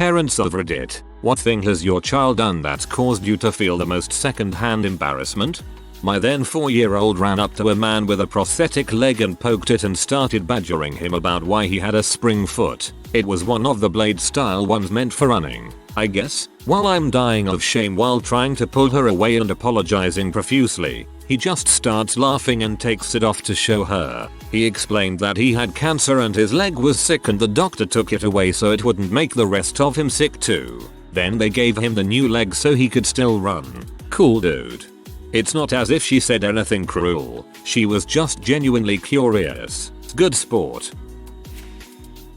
Parents of Reddit, what thing has your child done that's caused you to feel the most second-hand embarrassment? My then 4-year-old ran up to a man with a prosthetic leg and poked it and started badgering him about why he had a spring foot. It was one of the blade style ones meant for running, I guess. While I'm dying of shame while trying to pull her away and apologizing profusely, he just starts laughing and takes it off to show her. He explained that he had cancer and his leg was sick and the doctor took it away so it wouldn't make the rest of him sick too. Then they gave him the new leg so he could still run. Cool dude. It's not as if she said anything cruel. She was just genuinely curious. Good sport.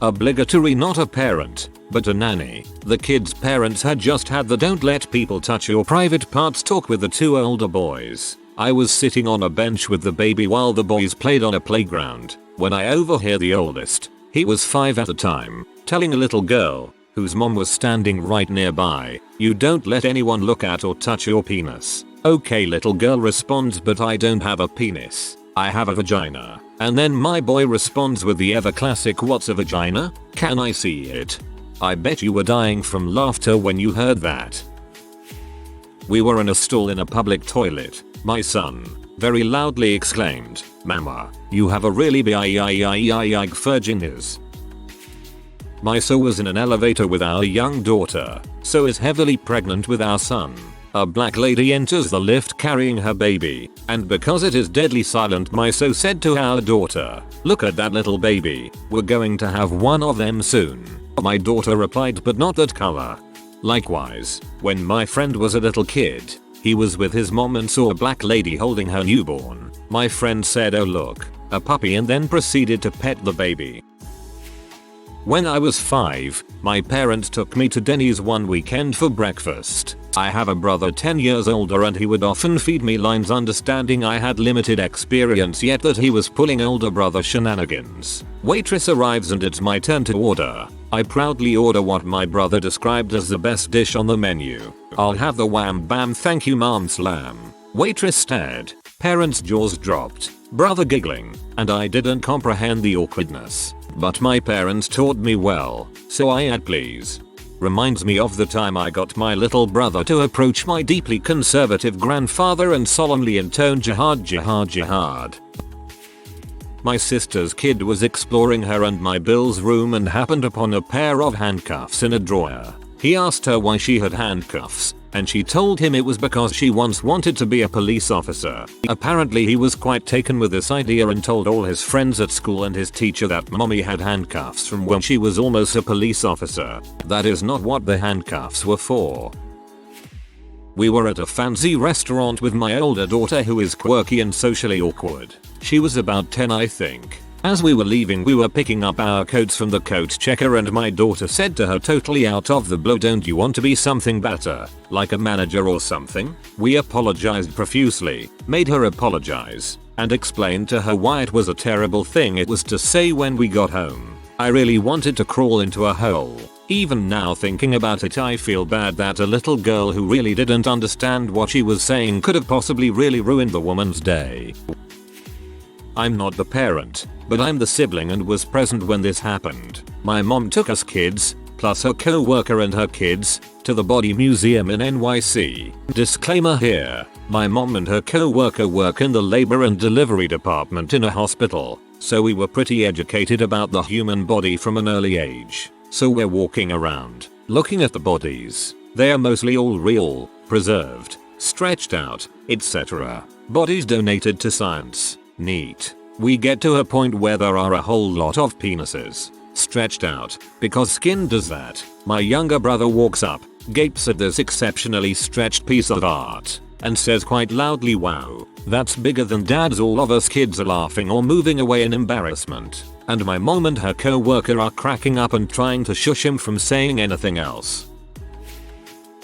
Obligatory, not a parent, but a nanny. The kid's parents had just had the "don't let people touch your private parts" talk with the two older boys. I was sitting on a bench with the baby while the boys played on a playground when I overhear the oldest, he was 5 at the time, telling a little girl, whose mom was standing right nearby, "You don't let anyone look at or touch your penis." Okay, little girl responds, "But I don't have a penis. I have a vagina." And then my boy responds with the ever classic, "What's a vagina? Can I see it?" I bet you were dying from laughter when you heard that. We were in a stall in a public toilet. My son very loudly exclaimed, "Mama, you have a really big vaginas." My so was in an elevator with our young daughter, so is heavily pregnant with our son. A black lady enters the lift carrying her baby, and because it is deadly silent, my so said to our daughter, "Look at that little baby, we're going to have one of them soon." My daughter replied, "But not that color." Likewise, when my friend was a little kid, he was with his mom and saw a black lady holding her newborn. My friend said, "Oh look, a puppy," and then proceeded to pet the baby. When I was 5, my parents took me to Denny's one weekend for breakfast. I have a brother 10 years older and he would often feed me lines, understanding I had limited experience yet that he was pulling older brother shenanigans. Waitress arrives and it's my turn to order. I proudly order what my brother described as the best dish on the menu. "I'll have the wham bam thank you mom slam." Waitress stared. Parents' jaws dropped. Brother giggling. And I didn't comprehend the awkwardness. But my parents taught me well, so I add please. Reminds me of the time I got my little brother to approach my deeply conservative grandfather and solemnly intone "Jihad, Jihad, Jihad." My sister's kid was exploring her and my Bill's room and happened upon a pair of handcuffs in a drawer. He asked her why she had handcuffs, and she told him it was because she once wanted to be a police officer. Apparently he was quite taken with this idea and told all his friends at school and his teacher that mommy had handcuffs from when she was almost a police officer. That is not what the handcuffs were for. We were at a fancy restaurant with my older daughter who is quirky and socially awkward. She was about 10, I think. As we were leaving, we were picking up our coats from the coat checker and my daughter said to her totally out of the blue, "Don't you want to be something better, like a manager or something?" We apologized profusely, made her apologize, and explained to her why it was a terrible thing it was to say when we got home. I really wanted to crawl into a hole. Even now thinking about it, I feel bad that a little girl who really didn't understand what she was saying could have possibly really ruined the woman's day. I'm not the parent, but I'm the sibling and was present when this happened. My mom took us kids, plus her co-worker and her kids, to the Body Museum in NYC. Disclaimer here, my mom and her co-worker work in the labor and delivery department in a hospital, so we were pretty educated about the human body from an early age. So we're walking around, looking at the bodies. They are mostly all real, preserved, stretched out, etc. Bodies donated to science. Neat. We get to a point where there are a whole lot of penises stretched out, because skin does that. My younger brother walks up, gapes at this exceptionally stretched piece of art, and says quite loudly, "Wow, that's bigger than dad's." All of us kids are laughing or moving away in embarrassment, and my mom and her co-worker are cracking up and trying to shush him from saying anything else.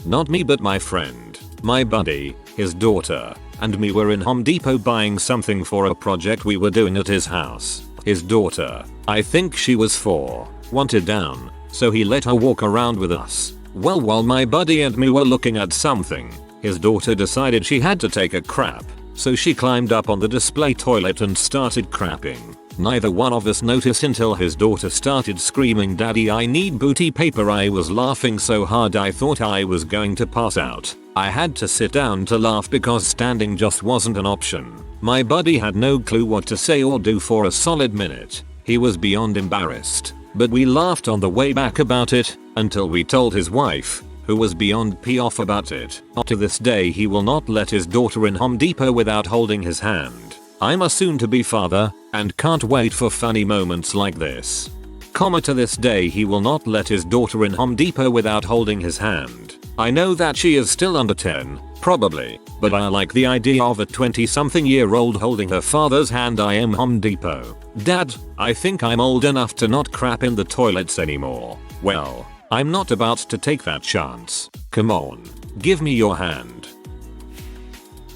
Not me, but my friend, my buddy, his daughter, and me were in Home Depot buying something for a project we were doing at his house. His daughter, I think she was 4, wanted down, so he let her walk around with us. Well, while my buddy and me were looking at something, his daughter decided she had to take a crap, so she climbed up on the display toilet and started crapping. Neither one of us noticed until his daughter started screaming, "Daddy, I need booty paper." I was laughing so hard I thought I was going to pass out. I had to sit down to laugh because standing just wasn't an option. My buddy had no clue what to say or do for a solid minute. He was beyond embarrassed, but we laughed on the way back about it until we told his wife, who was beyond off about it. To this day he will not let his daughter in Home Depot without holding his hand. I'm a soon-to-be father and can't wait for funny moments like this. To this day he will not let his daughter in Home Depot without holding his hand. I know that she is still under 10, probably, but I like the idea of a 20-something-year-old holding her father's hand. I am Home Depot. Dad, I think I'm old enough to not crap in the toilets anymore. Well, I'm not about to take that chance. Come on, give me your hand.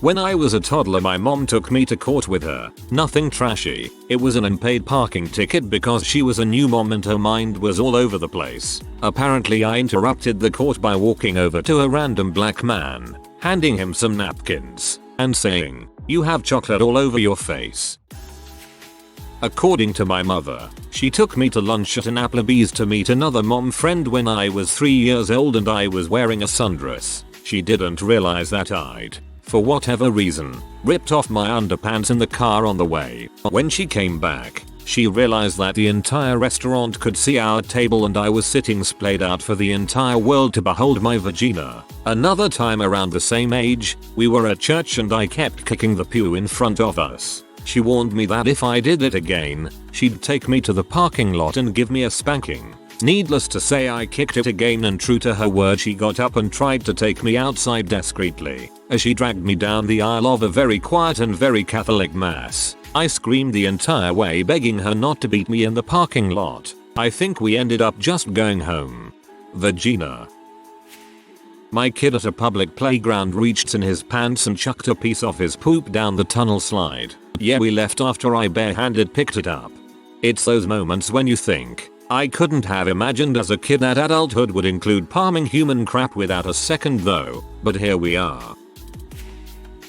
When I was a toddler, my mom took me to court with her. Nothing trashy. It was an unpaid parking ticket because she was a new mom and her mind was all over the place. Apparently I interrupted the court by walking over to a random black man, handing him some napkins, and saying, "You have chocolate all over your face." According to my mother, she took me to lunch at an Applebee's to meet another mom friend when I was 3 years old and I was wearing a sundress. She didn't realize that I'd, for whatever reason, ripped off my underpants in the car on the way. When she came back, she realized that the entire restaurant could see our table and I was sitting splayed out for the entire world to behold my vagina. Another time around the same age, we were at church and I kept kicking the pew in front of us. She warned me that if I did it again, she'd take me to the parking lot and give me a spanking. Needless to say, I kicked it again and true to her word she got up and tried to take me outside discreetly. As she dragged me down the aisle of a very quiet and very Catholic mass, I screamed the entire way begging her not to beat me in the parking lot. I think we ended up just going home. Vagina. My kid at a public playground reached in his pants and chucked a piece of his poop down the tunnel slide. Yeah, we left after I barehanded picked it up. It's those moments when you think, I couldn't have imagined as a kid that adulthood would include palming human crap without a second though, but here we are.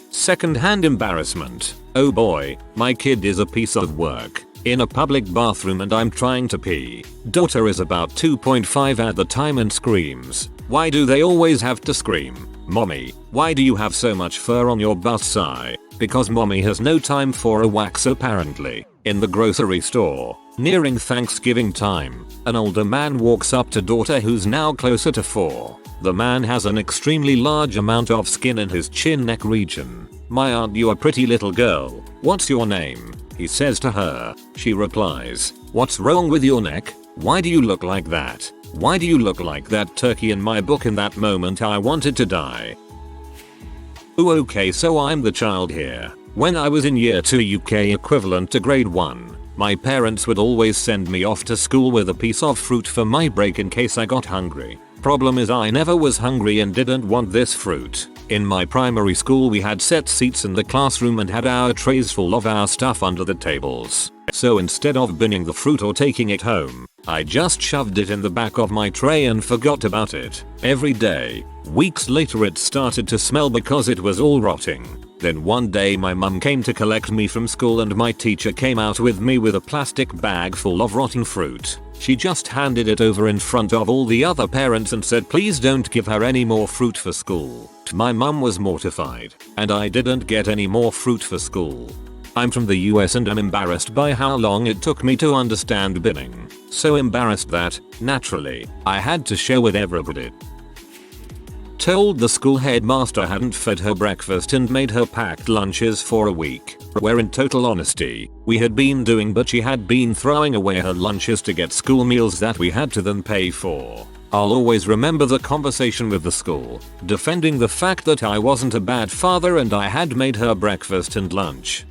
Second-hand embarrassment. Oh boy, my kid is a piece of work. In a public bathroom and I'm trying to pee. Daughter is about 2.5 at the time and screams. Why do they always have to scream? Mommy, why do you have so much fur on your butt? Sigh. Because mommy has no time for a wax apparently. In the grocery store, nearing Thanksgiving time, an older man walks up to daughter who's now closer to 4. The man has an extremely large amount of skin in his chin neck region. "My aunt, you a pretty little girl. What's your name?" he says to her. She replies, "What's wrong with your neck? Why do you look like that? Why do you look like that turkey?" In my book, in that moment I wanted to die. Ooh, okay, so I'm the child here. When I was in year 2 UK equivalent to grade 1, my parents would always send me off to school with a piece of fruit for my break in case I got hungry. Problem is I never was hungry and didn't want this fruit. In my primary school we had set seats in the classroom and had our trays full of our stuff under the tables. So instead of binning the fruit or taking it home, I just shoved it in the back of my tray and forgot about it. Every day. Weeks later it started to smell because it was all rotting. Then one day my mum came to collect me from school and my teacher came out with me with a plastic bag full of rotten fruit. She just handed it over in front of all the other parents and said, "Please don't give her any more fruit for school." My mum was mortified, and I didn't get any more fruit for school. I'm from the US and am embarrassed by how long it took me to understand binning. So embarrassed that, naturally, I had to share with everybody. Told the school headmaster hadn't fed her breakfast and made her packed lunches for a week. Where in total honesty, we had been doing, but she had been throwing away her lunches to get school meals that we had to then pay for. I'll always remember the conversation with the school, defending the fact that I wasn't a bad father and I had made her breakfast and lunch.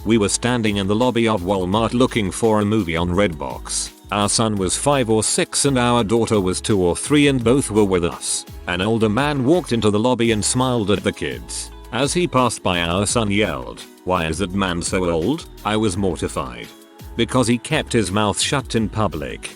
We were standing in the lobby of Walmart looking for a movie on Redbox. Our son was 5 or 6 and our daughter was 2 or 3 and both were with us. An older man walked into the lobby and smiled at the kids. As he passed by, our son yelled, "Why is that man so old?" I was mortified. Because he kept his mouth shut in public.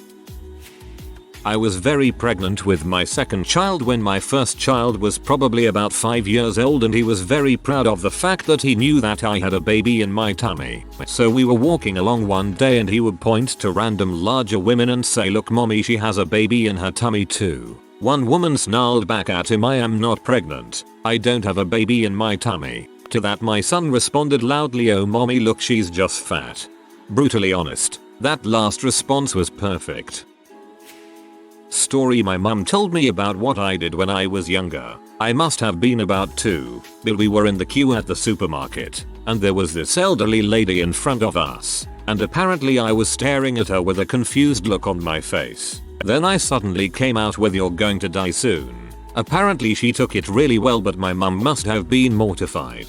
I was very pregnant with my second child when my first child was probably about 5 years old, and he was very proud of the fact that he knew that I had a baby in my tummy. So we were walking along one day and he would point to random larger women and say, "Look mommy, she has a baby in her tummy too." One woman snarled back at him, "I am not pregnant. I don't have a baby in my tummy." To that my son responded loudly, "Oh mommy, look, she's just fat." Brutally honest, that last response was perfect. Story my mum told me about what I did when I was younger. I must have been about 2, but we were in the queue at the supermarket, and there was this elderly lady in front of us, and apparently I was staring at her with a confused look on my face. Then I suddenly came out with, "You're going to die soon." Apparently she took it really well, but my mum must have been mortified.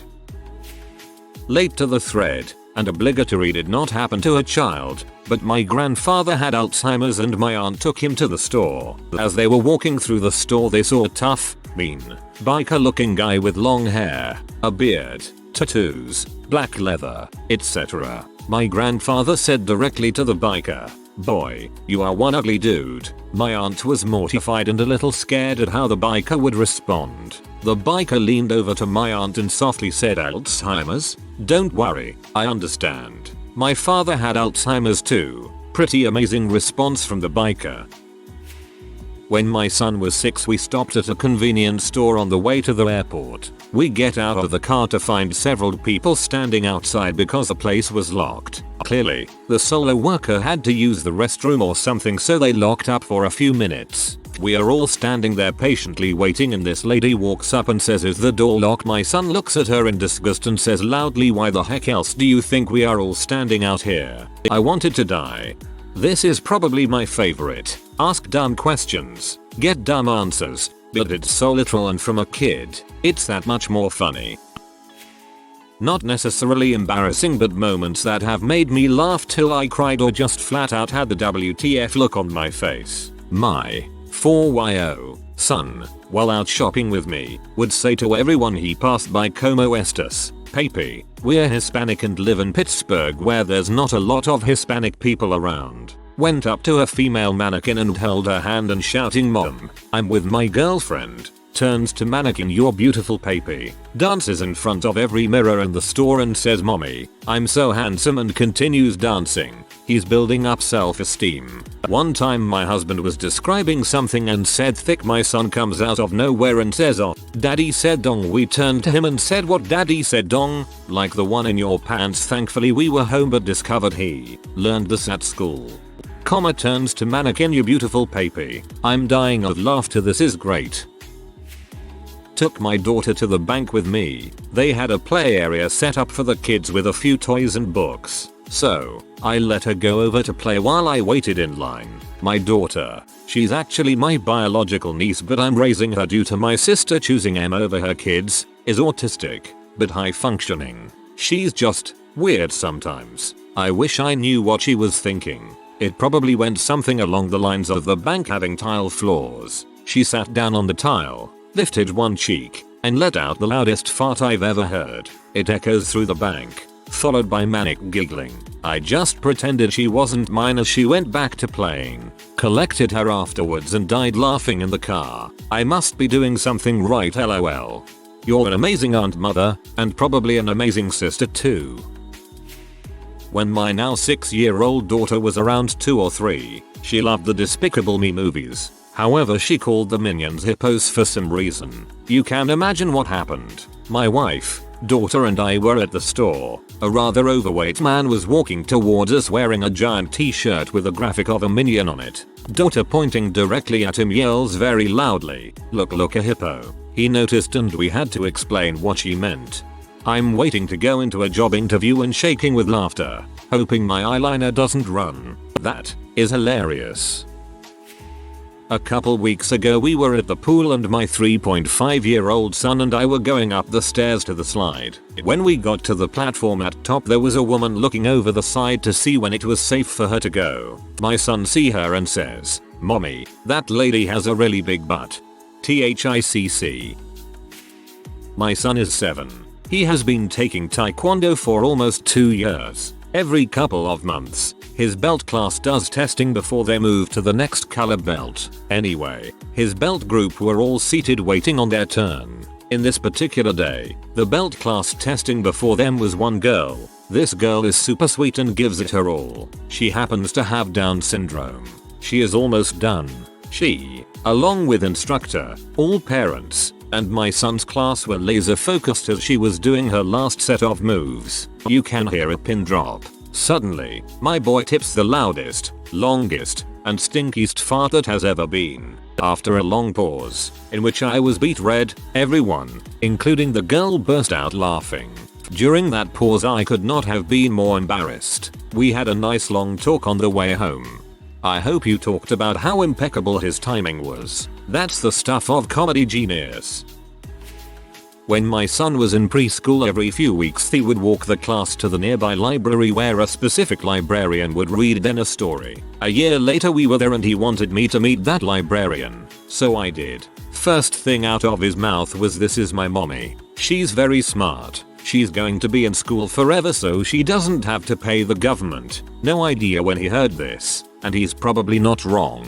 Late to the thread, and obligatory, did not happen to a child, but my grandfather had Alzheimer's and my aunt took him to the store. As they were walking through the store, they saw a tough, mean, biker looking guy with long hair, a beard, tattoos, black leather, etc. My grandfather said directly to the biker, "Boy, you are one ugly dude." My aunt was mortified and a little scared at how the biker would respond. The biker leaned over to my aunt and softly said, "Alzheimer's? Don't worry, I understand. My father had Alzheimer's too." Pretty amazing response from the biker. When my son was 6, we stopped at a convenience store on the way to the airport. We get out of the car to find several people standing outside because the place was locked. Clearly, the solo worker had to use the restroom or something, so they locked up for a few minutes. We are all standing there patiently waiting, and this lady walks up and says, "Is the door locked?" My son looks at her in disgust and says loudly, "Why the heck else do you think we are all standing out here?" I wanted to die. This is probably my favorite. Ask dumb questions, get dumb answers, but it's so literal, and from a kid, it's that much more funny. Not necessarily embarrassing, but moments that have made me laugh till I cried or just flat out had the WTF look on my face. My 4YO son, while out shopping with me, would say to everyone he passed by, "Como estas, papi? We're Hispanic and live in Pittsburgh where there's not a lot of Hispanic people around." Went up to a female mannequin and held her hand and shouting, "Mom, I'm with my girlfriend." Turns to mannequin, "You're beautiful, papi." Dances in front of every mirror in the store and says, "Mommy, I'm so handsome," and continues dancing. He's building up self-esteem. One time my husband was describing something and said thick. My son comes out of nowhere and says, "Oh, daddy said dong." We turned to him and said, "What?" "Daddy said dong, like the one in your pants." Thankfully we were home but discovered he learned this at school. Comma turns to mannequin, "You beautiful papi." I'm dying of laughter, this is great. Took my daughter to the bank with me. They had a play area set up for the kids with a few toys and books. So, I let her go over to play while I waited in line. My daughter, she's actually my biological niece, but I'm raising her due to my sister choosing M over her kids, is autistic, but high functioning. She's just weird sometimes. I wish I knew what she was thinking. It probably went something along the lines of the bank having tile floors. She sat down on the tile, lifted one cheek, and let out the loudest fart I've ever heard. It echoes through the bank, followed by manic giggling. I just pretended she wasn't mine as she went back to playing, collected her afterwards and died laughing in the car. I must be doing something right, lol. You're an amazing aunt, mother, and probably an amazing sister too. When my now 6-year-old daughter was around 2 or 3, she loved the Despicable Me movies. However, she called the Minions hippos for some reason. You can imagine what happened. My wife, daughter and I were at the store. A rather overweight man was walking towards us wearing a giant t-shirt with a graphic of a minion on it. Daughter, pointing directly at him, yells very loudly, Look, a hippo." He noticed and we had to explain what she meant. I'm waiting to go into a job interview and shaking with laughter, hoping my eyeliner doesn't run. That is hilarious. A couple weeks ago we were at the pool and my 3.5-year-old son and I were going up the stairs to the slide. When we got to the platform at top, there was a woman looking over the side to see when it was safe for her to go. My son see her and says, "Mommy, that lady has a really big butt. THICC." My son is 7. He has been taking taekwondo for almost 2 years. Every couple of months, His belt class does testing before they move to the next color belt. Anyway, his belt group were all seated waiting on their turn. In this particular day, the belt class testing before them was one girl. This girl is super sweet and gives it her all. She happens to have Down syndrome. She is almost done. She, along with instructor, all parents, and my son's class were laser focused as she was doing her last set of moves. You can hear a pin drop. Suddenly, my boy tips the loudest, longest, and stinkiest fart that has ever been. After a long pause, in which I was beat red, everyone, including the girl, burst out laughing. During that pause I could not have been more embarrassed. We had a nice long talk on the way home. I hope you talked about how impeccable his timing was. That's the stuff of comedy genius. When my son was in preschool, every few weeks he would walk the class to the nearby library where a specific librarian would read then a story. A year later we were there and he wanted me to meet that librarian. So I did. First thing out of his mouth was, "This is my mommy. She's very smart. She's going to be in school forever so she doesn't have to pay the government." No idea when he heard this, and he's probably not wrong.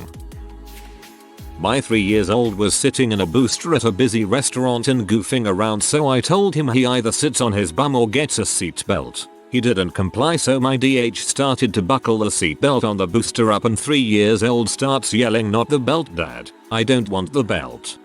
My 3 years old was sitting in a booster at a busy restaurant and goofing around, so I told him he either sits on his bum or gets a seatbelt. He didn't comply, so my DH started to buckle the seatbelt on the booster up, and 3 years old starts yelling, "Not the belt, Dad. I don't want the belt."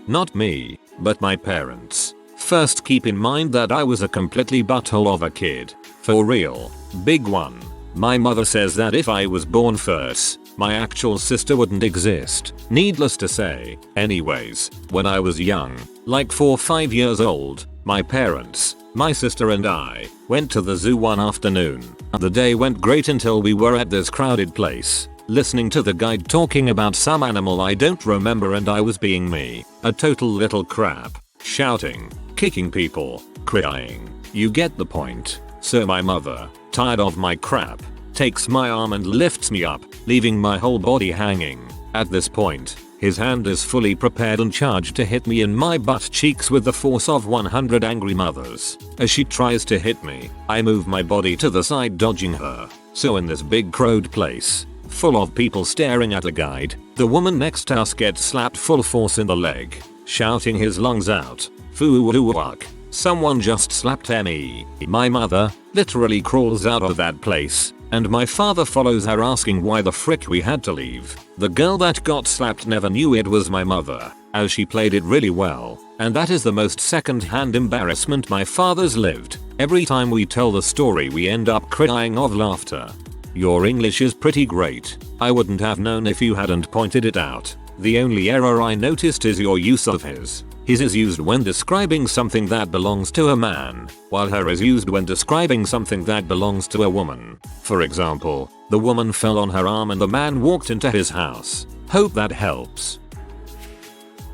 Not me, but my parents. First, keep in mind that I was a completely butthole of a kid. For real. Big one. My mother says that if I was born first, my actual sister wouldn't exist. Needless to say. Anyways, when I was young, like 4 or 5 years old, my parents, my sister and I went to the zoo one afternoon. The day went great until we were at this crowded place, listening to the guide talking about some animal I don't remember, and I was being me, a total little crap, shouting, kicking people, crying. You get the point. So my mother, tired of my crap, takes my arm and lifts me up, leaving my whole body hanging. At this point, his hand is fully prepared and charged to hit me in my butt cheeks with the force of 100 angry mothers. As she tries to hit me, I move my body to the side, dodging her. So in this big crowded place, full of people staring at a guide, the woman next to us gets slapped full force in the leg, shouting his lungs out, "Foo-woo-wak. Someone just slapped me." My mother literally crawls out of that place, and my father follows her asking why the frick we had to leave. The girl that got slapped never knew it was my mother, as she played it really well, and that is the most second-hand embarrassment my father's lived. Every time we tell the story we end up crying of laughter. Your English is pretty great. I wouldn't have known if you hadn't pointed it out. The only error I noticed is your use of his. His is used when describing something that belongs to a man, while her is used when describing something that belongs to a woman. For example, the woman fell on her arm and the man walked into his house. Hope that helps.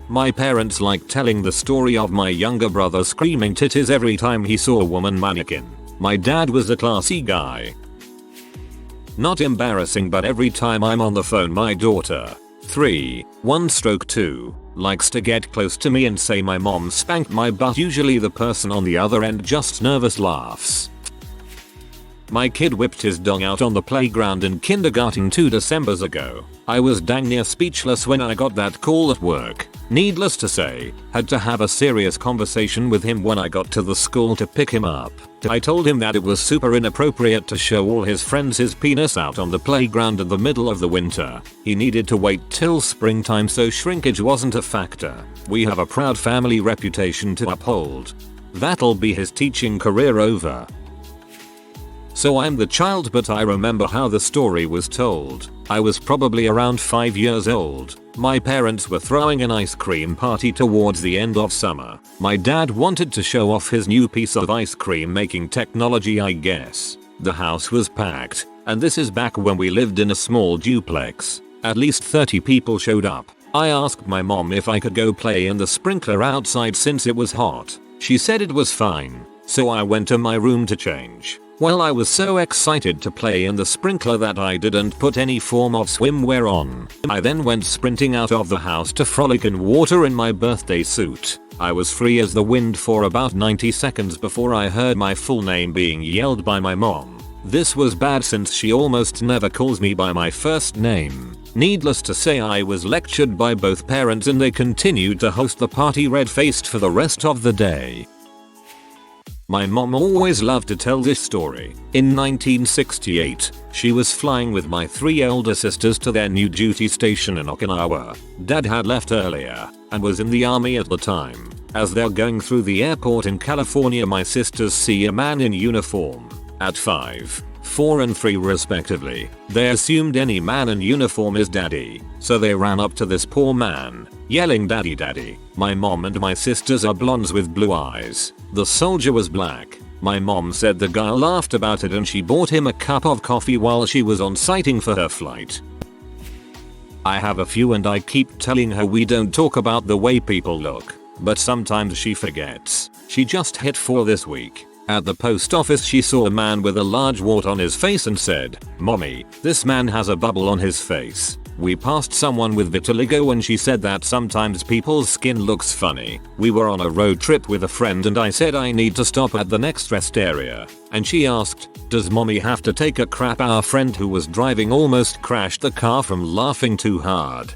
My parents like telling the story of my younger brother screaming titties every time he saw a woman mannequin. My dad was a classy guy. Not embarrassing, but every time I'm on the phone my daughter, 3, 1/2, likes to get close to me and say my mom spanked my butt. Usually the person on the other end just nervous laughs. My kid whipped his dong out on the playground in kindergarten 2 Decembers ago. I was dang near speechless when I got that call at work. Needless to say, had to have a serious conversation with him when I got to the school to pick him up. I told him that it was super inappropriate to show all his friends his penis out on the playground in the middle of the winter. He needed to wait till springtime so shrinkage wasn't a factor. We have a proud family reputation to uphold. That'll be his teaching career over. So I'm the child, but I remember how the story was told. I was probably around 5 years old. My parents were throwing an ice cream party towards the end of summer. My dad wanted to show off his new piece of ice cream making technology, I guess. The house was packed, and this is back when we lived in a small duplex. At least 30 people showed up. I asked my mom if I could go play in the sprinkler outside since it was hot. She said it was fine, so I went to my room to change. Well, I was so excited to play in the sprinkler that I didn't put any form of swimwear on. I then went sprinting out of the house to frolic in water in my birthday suit. I was free as the wind for about 90 seconds before I heard my full name being yelled by my mom. This was bad since she almost never calls me by my first name. Needless to say, I was lectured by both parents and they continued to host the party red-faced for the rest of the day. My mom always loved to tell this story. In 1968, she was flying with my 3 elder sisters to their new duty station in Okinawa. Dad had left earlier and was in the army at the time. As they're going through the airport in California, my sisters see a man in uniform. At 5, 4 and 3 respectively, they assumed any man in uniform is daddy, so they ran up to this poor man, yelling daddy daddy. My mom and my sisters are blondes with blue eyes. The soldier was black. My mom said the guy laughed about it and she bought him a cup of coffee while she was on sighting for her flight. I have a few and I keep telling her we don't talk about the way people look, but sometimes she forgets. She just hit 4 this week. At the post office she saw a man with a large wart on his face and said, "Mommy, this man has a bubble on his face." We passed someone with vitiligo and she said that sometimes people's skin looks funny. We were on a road trip with a friend and I said I need to stop at the next rest area. And she asked, "Does mommy have to take a crap?" Our friend who was driving almost crashed the car from laughing too hard.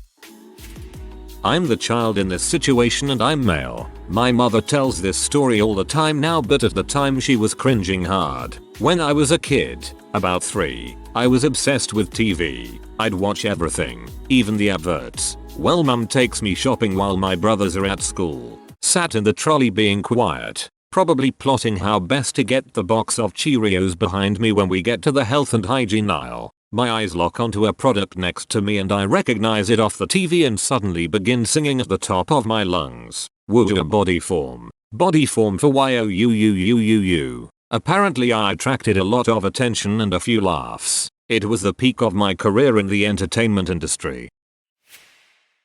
I'm the child in this situation and I'm male. My mother tells this story all the time now, but at the time she was cringing hard. When I was a kid, about 3, I was obsessed with TV. I'd watch everything, even the adverts. Well, mum takes me shopping while my brothers are at school. Sat in the trolley being quiet, probably plotting how best to get the box of Cheerios behind me. When we get to the health and hygiene aisle, my eyes lock onto a product next to me and I recognize it off the TV and suddenly begin singing at the top of my lungs. Woo, body form. Body form for YOUUUUU. Apparently I attracted a lot of attention and a few laughs. It was the peak of my career in the entertainment industry.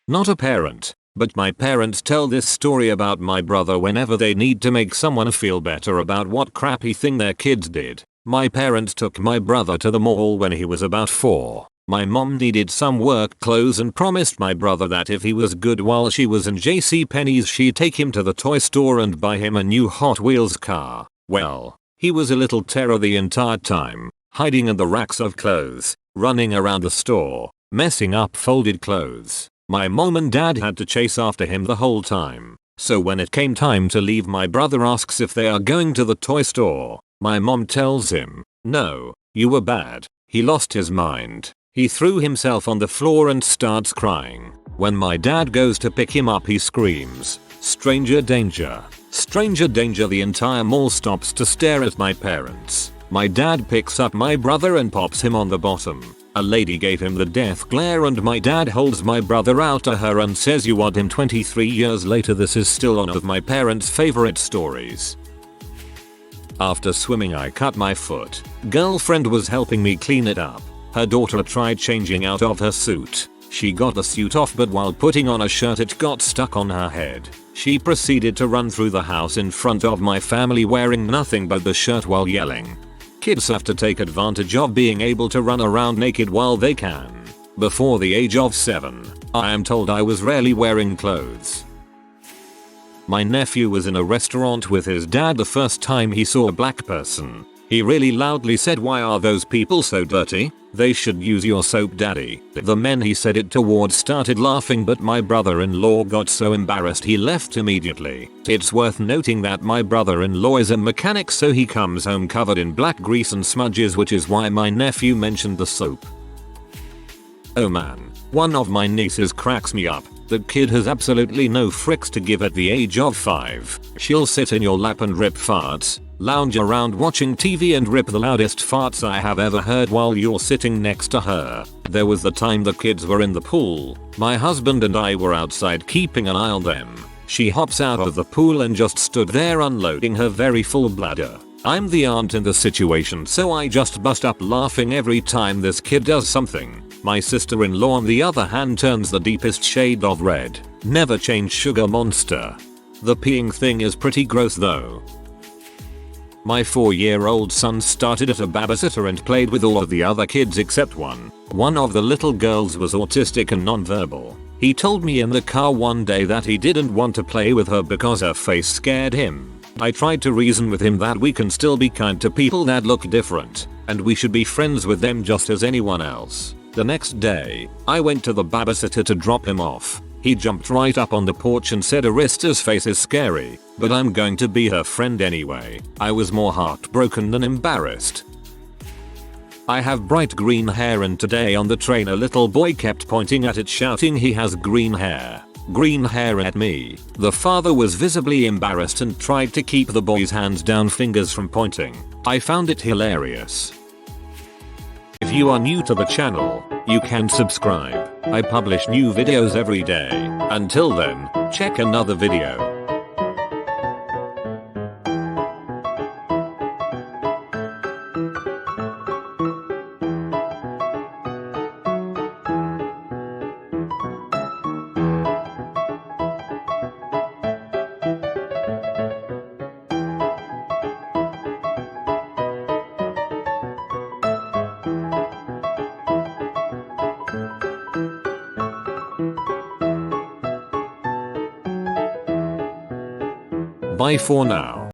Not a parent, but my parents tell this story about my brother whenever they need to make someone feel better about what crappy thing their kids did. My parents took my brother to the mall when he was about 4. My mom needed some work clothes and promised my brother that if he was good while she was in JCPenney's she'd take him to the toy store and buy him a new Hot Wheels car. Well, he was a little terror the entire time, hiding in the racks of clothes, running around the store, messing up folded clothes. My mom and dad had to chase after him the whole time. So when it came time to leave, my brother asks if they are going to the toy store. My mom tells him, "No, you were bad." He lost his mind. He threw himself on the floor and starts crying. When my dad goes to pick him up, he screams, "Stranger danger. Stranger danger." The entire mall stops to stare at my parents. My dad picks up my brother and pops him on the bottom. A lady gave him the death glare and my dad holds my brother out to her and says, "You want him." 23 years later, this is still one of my parents' favorite stories. After swimming I cut my foot. Girlfriend was helping me clean it up. Her daughter tried changing out of her suit. She got the suit off, but while putting on a shirt it got stuck on her head. She proceeded to run through the house in front of my family wearing nothing but the shirt while yelling. Kids have to take advantage of being able to run around naked while they can. Before the age of 7, I am told I was rarely wearing clothes. My nephew was in a restaurant with his dad the first time he saw a black person. He really loudly said, "Why are those people so dirty? They should use your soap, daddy." The men he said it towards started laughing, but my brother-in-law got so embarrassed he left immediately. It's worth noting that my brother-in-law is a mechanic, so he comes home covered in black grease and smudges, which is why my nephew mentioned the soap. Oh man, one of my nieces cracks me up. The kid has absolutely no fricks to give at the age of 5. She'll sit in your lap and rip farts, lounge around watching TV and rip the loudest farts I have ever heard while you're sitting next to her. There was the time the kids were in the pool. My husband and I were outside keeping an eye on them. She hops out of the pool and just stood there unloading her very full bladder. I'm the aunt in the situation, so I just bust up laughing every time this kid does something. My sister-in-law on the other hand turns the deepest shade of red. Never change sugar monster. The peeing thing is pretty gross though. My 4-year-old son started at a babysitter and played with all of the other kids except one. One of the little girls was autistic and nonverbal. He told me in the car one day that he didn't want to play with her because her face scared him. I tried to reason with him that we can still be kind to people that look different, and we should be friends with them just as anyone else. The next day, I went to the babysitter to drop him off. He jumped right up on the porch and said Arista's face is scary, but I'm going to be her friend anyway. I was more heartbroken than embarrassed. I have bright green hair, and today on the train a little boy kept pointing at it shouting he has green hair. Green hair at me. The father was visibly embarrassed and tried to keep the boy's hands down, fingers from pointing. I found it hilarious. If you are new to the channel, you can subscribe. I publish new videos every day. Until then, check another video. Bye for now.